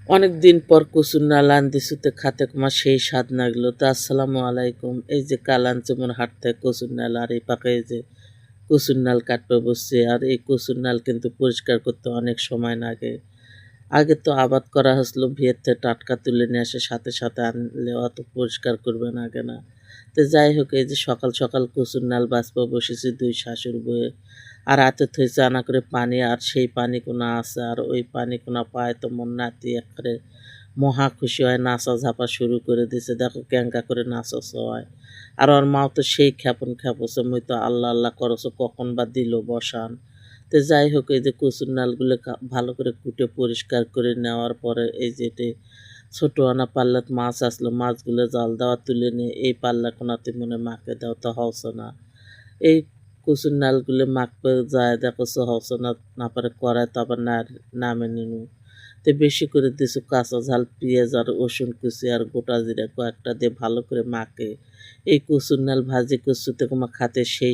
অনেক দিন পর কচুর নাল আনদিছুতে খাতে কমা সেই স্বাদ লাগলো। তো আসসালামু আলাইকুম। এই যে কাল আনছে মোর হাট থেকে কচুর নাল, আর এই পাকে এই যে কচুর নাল কাটতে বসছে। আর এই কচুর নাল কিন্তু পরিষ্কার করতে অনেক সময় লাগে। আগে তো আবাদ করা হয়েছিল, ভিয়ের থেকে টাটকা তুলে নিয়ে আসে, সাথে সাথে আনলে অত পরিষ্কার করবেন আগে না। তো যাই হোক, এই যে সকাল সকাল কচুর নাল বাছতে বসেছি দুই শাশুড় বয়ে। আর হাতে থইছে আনা করে পানি, আর সেই পানি কোনা আছে, আর ওই পানি কোনা পায় তো মোর নাতি একবারে মহা খুশি হয়, নাচা ঝাপা শুরু করে দিছে। দেখো ক্যাঙ্কা করে নাচছ হয়। আর ওর মাও তো সেই খ্যাপন খ্যাপছে, মুই তো আল্লাহ আল্লাহ করছো কখন বা দিল বসান। তো যাই হোক, এই যে কচুর নালগুলো ভালো করে কুটে পরিষ্কার করে নেওয়ার পরে এই যে ছোট আনা পাল্লাত মাছ আসলো, মাছগুলো জাল দেওয়া তুলে নিয়ে এই পাল্লা কোনাতে মনে মাকে দেওয়া তো হচ্ছে না। এই কচুর নালগুলো মাখতে যায়, দেখছো হচ্ছে না, না পারে করায় তো আবার নামে নিনু। তো বেশি করে দিছো কাঁচা ঝাল, পেঁয়াজ আর রসুন কুচি আর গোটা জিরা কয়েকটা দিয়ে ভালো করে মাখে এই কচুর নাল ভাজি কচুতে তোমার খাতে সেই